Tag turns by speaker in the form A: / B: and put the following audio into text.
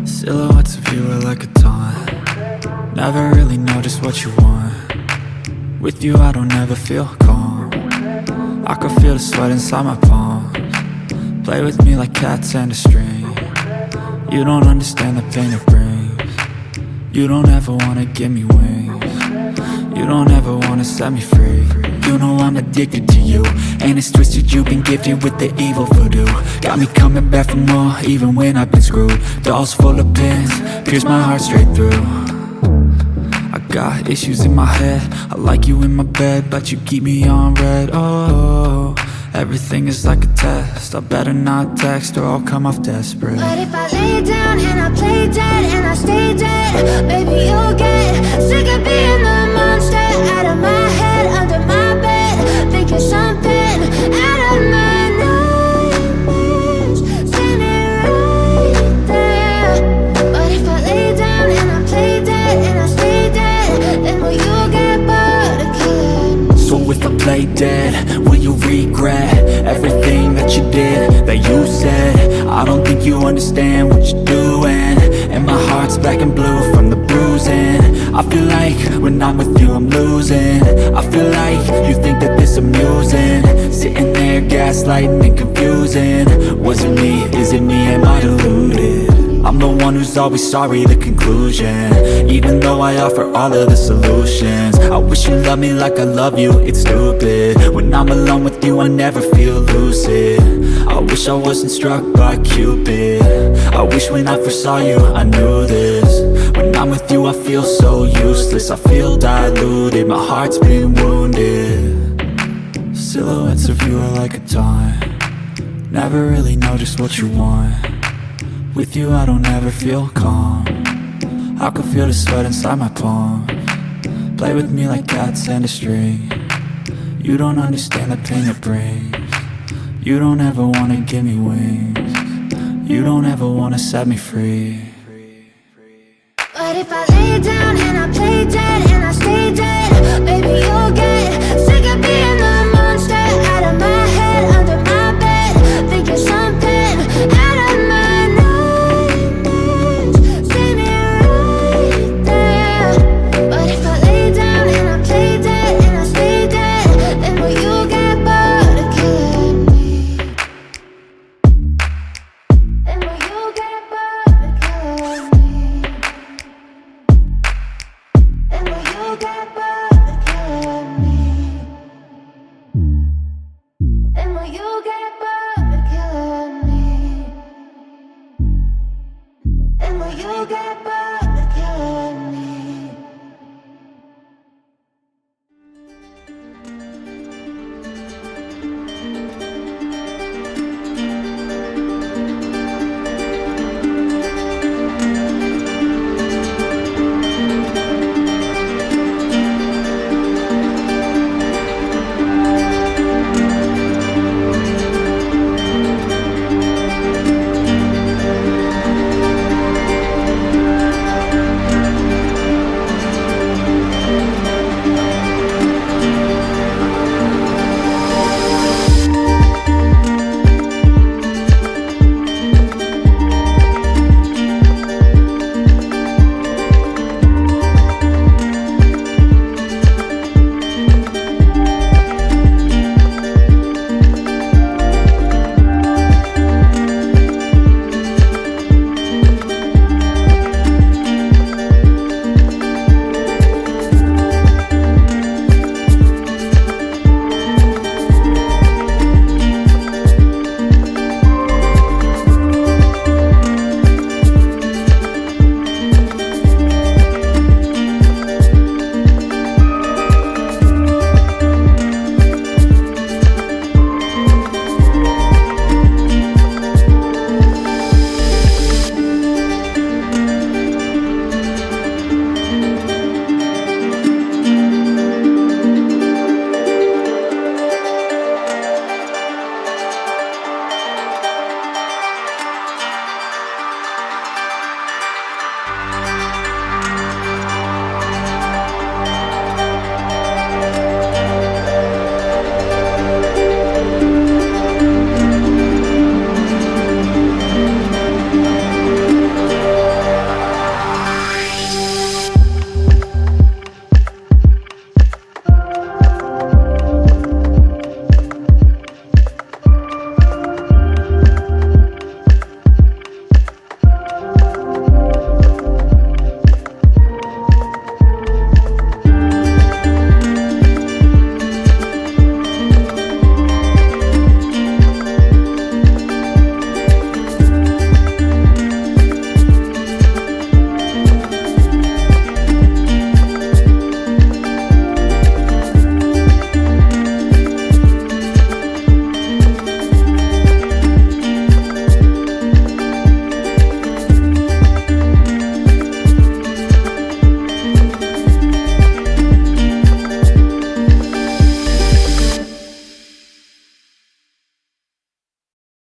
A: Silhouettes of you are like a taunt. Never really know just what you want. With you I don't ever feel calm. I can feel the sweat inside my palms. Play with me like cats and a string. You don't understand the pain it brings. You don't ever wanna give me wings. You don't ever wanna set me free. You know I'm addicted to you, and it's twisted, you've been gifted with the evil voodoo. Got me coming back for more, even when I've been screwed. Dolls full of pins, pierce my heart straight through. I got issues in my head, I like you in my bed, but you keep me on red. Oh, everything is like a test, I better not text or I'll come off desperate.
B: But if I lay down and I play dead and I stay dead, baby you'll get sick of being the monster out of my head, under my bed, thinking something out of my nightmares, standing right there. But if I lay down and I play dead and I stay dead, then will you get bored of killing?
A: So if I play dead, will you regret everything that you did, that you said? I don't think you understand what you're doing, and my heart's black and blue from the bruising. I feel like when I'm with you I'm losing. I feel like you think that this amusing, sitting there gaslighting and confusing. Was it me? Is it me? Am I deluded? I'm the one who's always sorry, the conclusion, even though I offer all of the solutions. I wish you loved me like I love you, it's stupid. When I'm alone with you I never feel lucid. I wish I wasn't struck by Cupid. I wish when I first saw you I knew this. When I'm with you I feel so useless, I feel diluted, my heart's been wounded. Silhouettes of you are like a taunt. Never really know just what you want. With you I don't ever feel calm. I can feel the sweat inside my palms. Play with me like cats and a string. You don't understand the pain it brings. You don't ever wanna give me wings. You don't ever wanna set me free.
B: But if I lay down and I play dead and I stay dead,